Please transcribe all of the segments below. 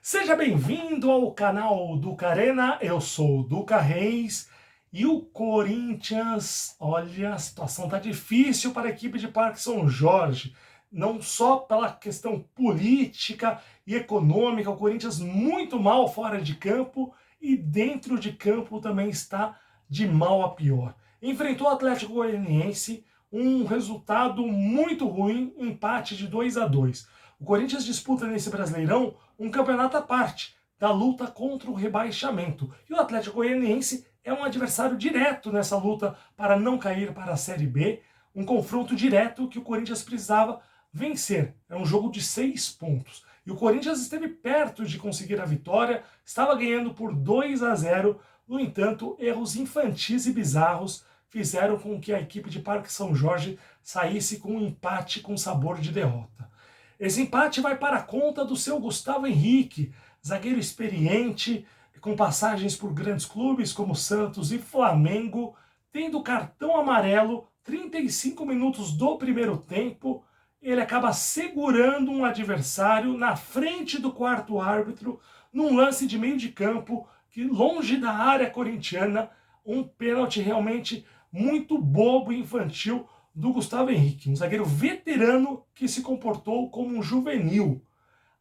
Seja bem-vindo ao canal Duca Arena, eu sou o Duca Reis e o Corinthians, olha, a situação tá difícil para a equipe de Parque São Jorge, não só pela questão política e econômica, o Corinthians muito mal fora de campo e dentro de campo também está de mal a pior. Enfrentou o Atlético Goianiense, um resultado muito ruim, um empate de 2-2. O Corinthians disputa nesse Brasileirão um campeonato à parte da luta contra o rebaixamento. E o Atlético Goianiense é um adversário direto nessa luta para não cair para a Série B, um confronto direto que o Corinthians precisava vencer. É um jogo de 6 pontos. E o Corinthians esteve perto de conseguir a vitória, estava ganhando por 2-0. No entanto, erros infantis e bizarros fizeram com que a equipe de Parque São Jorge saísse com um empate com sabor de derrota. Esse empate vai para a conta do seu Gustavo Henrique, zagueiro experiente, com passagens por grandes clubes como Santos e Flamengo, tendo cartão amarelo, 35 minutos do primeiro tempo, ele acaba segurando um adversário na frente do quarto árbitro, num lance de meio de campo, que longe da área corintiana, um pênalti realmente muito bobo e infantil do Gustavo Henrique, um zagueiro veterano que se comportou como um juvenil.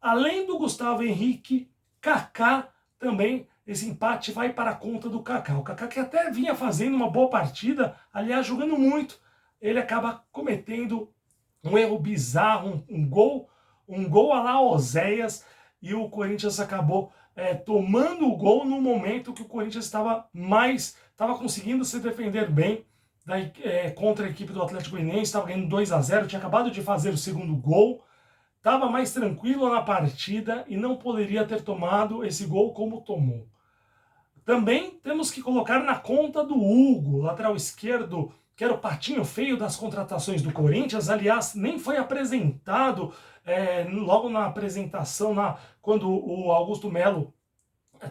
Além do Gustavo Henrique, Kaká também, esse empate vai para a conta do Kaká. O Kaká que até vinha fazendo uma boa partida, aliás, jogando muito, ele acaba cometendo um erro bizarro, um gol a la Oséias, e o Corinthians acabou tomando o gol no momento que o Corinthians estava conseguindo se defender bem contra a equipe do Atlético Goianiense, estava ganhando 2-0, tinha acabado de fazer o segundo gol, estava mais tranquilo na partida e não poderia ter tomado esse gol como tomou. Também temos que colocar na conta do Hugo, lateral esquerdo, que era o patinho feio das contratações do Corinthians, aliás, nem foi apresentado logo na apresentação, quando o Augusto Melo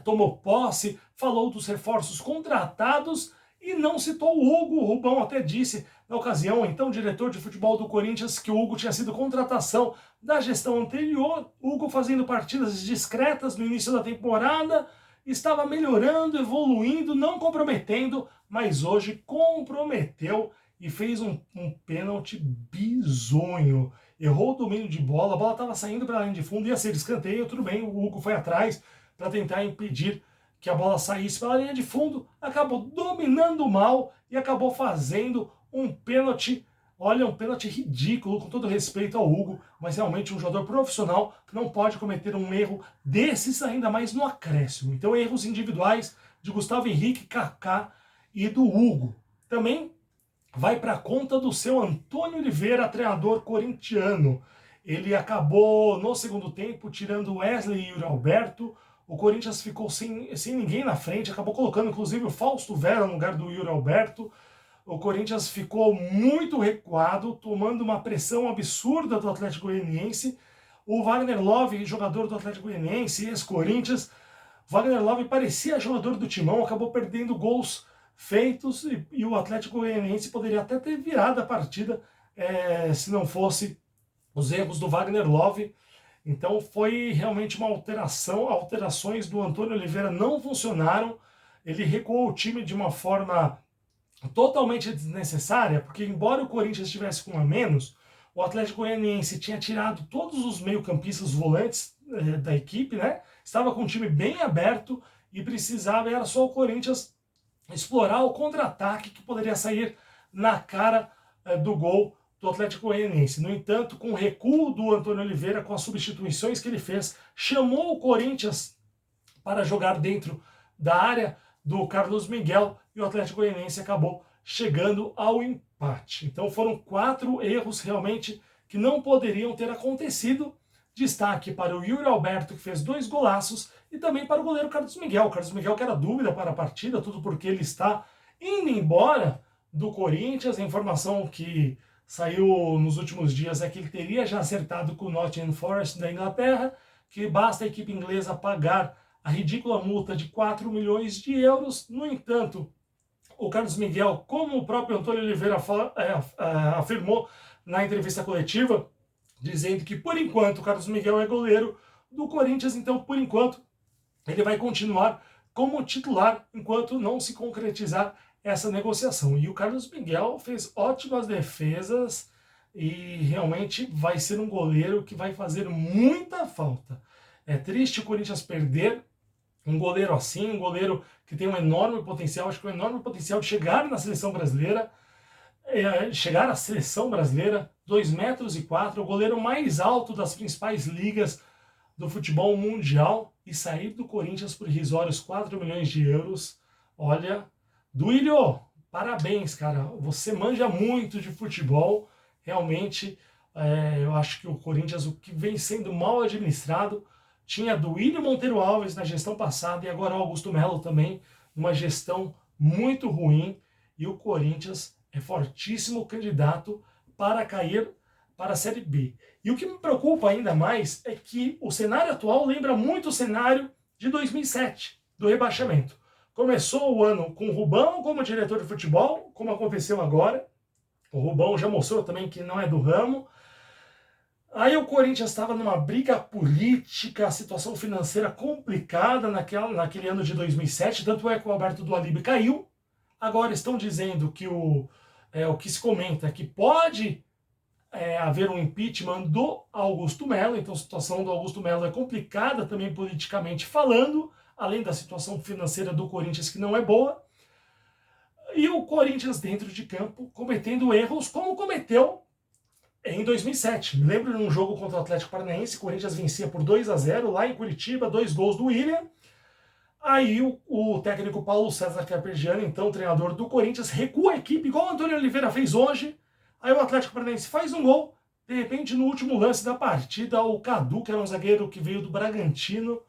tomou posse, falou dos reforços contratados e não citou o Hugo. O Rubão até disse na ocasião, então diretor de futebol do Corinthians, que o Hugo tinha sido contratação da gestão anterior. O Hugo fazendo partidas discretas no início da temporada, estava melhorando, evoluindo, não comprometendo, mas hoje comprometeu e fez um pênalti bizonho. Errou o domínio de bola, a bola estava saindo para a linha de fundo, ia ser escanteio, tudo bem, o Hugo foi atrás para tentar impedir que a bola saísse pela linha de fundo, acabou dominando mal e acabou fazendo um pênalti, olha, um pênalti ridículo, com todo respeito ao Hugo, mas realmente um jogador profissional não pode cometer um erro desses, ainda mais no acréscimo. Então, erros individuais de Gustavo Henrique, Kaká e do Hugo. Também vai para a conta do seu Antônio Oliveira, treinador corintiano. Ele acabou, no segundo tempo, tirando Wesley e Yuri Alberto. O Corinthians ficou sem ninguém na frente, acabou colocando inclusive o Fausto Vera no lugar do Yuri Alberto. O Corinthians ficou muito recuado, tomando uma pressão absurda do Atlético Goianiense. O Wagner Love, jogador do Atlético Goianiense, ex-Corinthians, Wagner Love parecia jogador do Timão, acabou perdendo gols feitos e o Atlético Goianiense poderia até ter virado a partida se não fosse os erros do Wagner Love. Então foi realmente uma alterações do Antônio Oliveira não funcionaram, ele recuou o time de uma forma totalmente desnecessária, porque embora o Corinthians estivesse com um a menos, o Atlético Goianiense tinha tirado todos os meio-campistas volantes da equipe, né? Estava com o time bem aberto e precisava, era só o Corinthians explorar o contra-ataque que poderia sair na cara do gol do Atlético Goianiense. No entanto, com o recuo do Antônio Oliveira, com as substituições que ele fez, chamou o Corinthians para jogar dentro da área do Carlos Miguel e o Atlético Goianiense acabou chegando ao empate. Então foram 4 erros realmente que não poderiam ter acontecido. Destaque para o Yuri Alberto, que fez 2 golaços, e também para o goleiro Carlos Miguel. O Carlos Miguel que era dúvida para a partida, tudo porque ele está indo embora do Corinthians. A informação que saiu nos últimos dias é que ele teria já acertado com o Nottingham Forest da Inglaterra, que basta a equipe inglesa pagar a ridícula multa de 4 milhões de euros. No entanto, o Carlos Miguel, como o próprio Antônio Oliveira afirmou na entrevista coletiva, dizendo que por enquanto o Carlos Miguel é goleiro, do Corinthians, então, por enquanto, ele vai continuar como titular enquanto não se concretizar essa negociação. E o Carlos Miguel fez ótimas defesas e realmente vai ser um goleiro que vai fazer muita falta. É triste o Corinthians perder um goleiro assim, um goleiro que tem um enorme potencial, acho que um enorme potencial de chegar na seleção brasileira, chegar à seleção brasileira, 2,04 m, o goleiro mais alto das principais ligas do futebol mundial, e sair do Corinthians por irrisórios 4 milhões de euros. Olha, Duílio, parabéns, cara. Você manja muito de futebol. Realmente, eu acho que o Corinthians, o que vem sendo mal administrado, tinha Duílio Monteiro Alves na gestão passada e agora Augusto Melo também, uma gestão muito ruim. E o Corinthians é fortíssimo candidato para cair para a Série B. E o que me preocupa ainda mais é que o cenário atual lembra muito o cenário de 2007, do rebaixamento. Começou o ano com o Rubão como diretor de futebol, como aconteceu agora. O Rubão já mostrou também que não é do ramo. Aí o Corinthians estava numa briga política, a situação financeira complicada naquele ano de 2007, tanto é que o Alberto do Alibe caiu. Agora estão dizendo que o que se comenta é que pode haver um impeachment do Augusto Melo, então a situação do Augusto Melo é complicada também politicamente falando, além da situação financeira do Corinthians que não é boa, e o Corinthians dentro de campo cometendo erros como cometeu em 2007. Me lembro de um jogo contra o Atlético Paranaense, o Corinthians vencia por 2-0 lá em Curitiba, 2 gols do William. Aí o técnico Paulo César Carpegiani, então treinador do Corinthians, recua a equipe, igual o Antônio Oliveira fez hoje. Aí o Atlético Paranaense faz um gol, de repente no último lance da partida, o Cadu, que era um zagueiro que veio do Bragantino,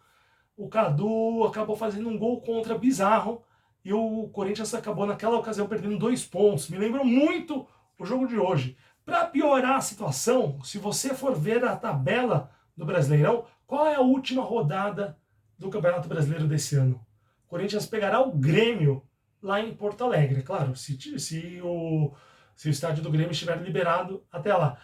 o Cadu acabou fazendo um gol contra bizarro, e o Corinthians acabou naquela ocasião perdendo 2 pontos. Me lembrou muito o jogo de hoje. Para piorar a situação, se você for ver a tabela do Brasileirão, qual é a última rodada do Campeonato Brasileiro desse ano? O Corinthians pegará o Grêmio lá em Porto Alegre, claro, se o estádio do Grêmio estiver liberado até lá.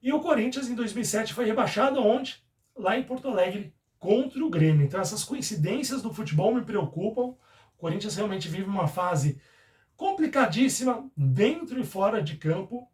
E o Corinthians, em 2007, foi rebaixado aonde? Lá em Porto Alegre, contra o Grêmio. Então essas coincidências do futebol me preocupam. O Corinthians realmente vive uma fase complicadíssima, dentro e fora de campo.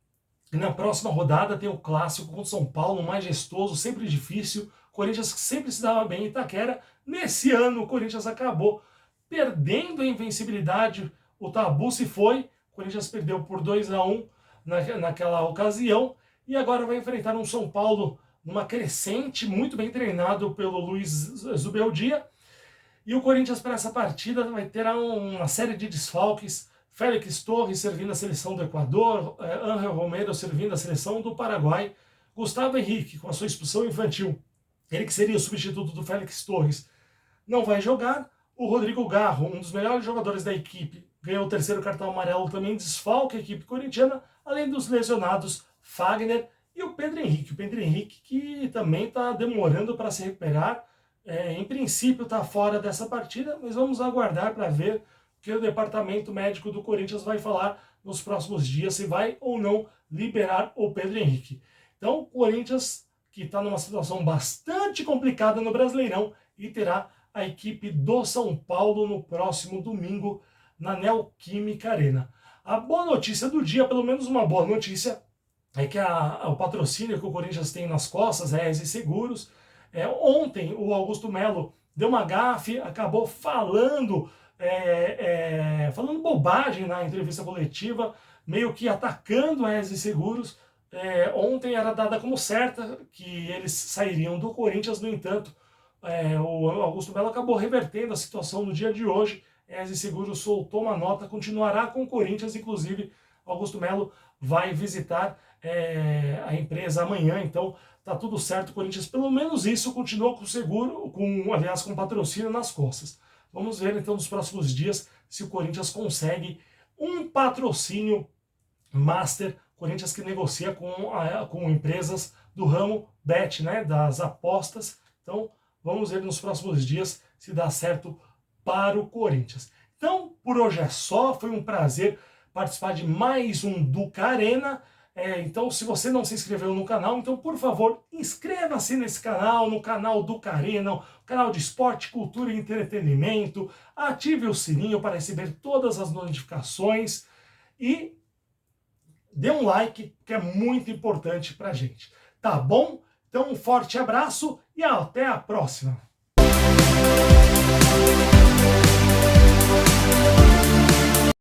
E na próxima rodada tem o clássico contra o São Paulo, majestoso, sempre difícil. O Corinthians sempre se dava bem em Itaquera. Nesse ano, o Corinthians acabou perdendo a invencibilidade. O tabu se foi. O Corinthians perdeu por 2-1 naquela ocasião. E agora vai enfrentar um São Paulo numa crescente, muito bem treinado pelo Luiz Zubeldia. E o Corinthians, para essa partida, vai ter uma série de desfalques. Félix Torres servindo a seleção do Equador, Ángel Romero servindo a seleção do Paraguai, Gustavo Henrique com a sua expulsão infantil, ele que seria o substituto do Félix Torres, não vai jogar. O Rodrigo Garro, um dos melhores jogadores da equipe, ganhou o 3º cartão amarelo, também desfalca a equipe corintiana, além dos lesionados Fagner e o Pedro Henrique. O Pedro Henrique que também está demorando para se recuperar, em princípio está fora dessa partida, mas vamos aguardar para ver que o departamento médico do Corinthians vai falar nos próximos dias se vai ou não liberar o Pedro Henrique. Então, o Corinthians, que está numa situação bastante complicada no Brasileirão, e terá a equipe do São Paulo no próximo domingo na Neoquímica Arena. A boa notícia do dia, pelo menos uma boa notícia, é que o patrocínio que o Corinthians tem nas costas, a ESE Seguros, ontem o Augusto Melo deu uma gafe, acabou falando bobagem na entrevista coletiva, meio que atacando a ESE Seguros. Ontem era dada como certa que eles sairiam do Corinthians, no entanto, o Augusto Melo acabou revertendo a situação no dia de hoje. A ESE Seguros soltou uma nota, continuará com o Corinthians, inclusive Augusto Melo vai visitar a empresa amanhã, então tá tudo certo. O Corinthians, pelo menos isso, continua com seguro, com patrocínio nas costas. Vamos ver então nos próximos dias se o Corinthians consegue um patrocínio master. Corinthians que negocia com empresas do ramo bet, né, das apostas. Então vamos ver nos próximos dias se dá certo para o Corinthians. Então por hoje é só, foi um prazer participar de mais um Duca Arena. Então, se você não se inscreveu no canal, então, por favor, inscreva-se nesse canal, no canal do Carena, canal de esporte, cultura e entretenimento. Ative o sininho para receber todas as notificações e dê um like, que é muito importante pra gente. Tá bom? Então, um forte abraço e até a próxima!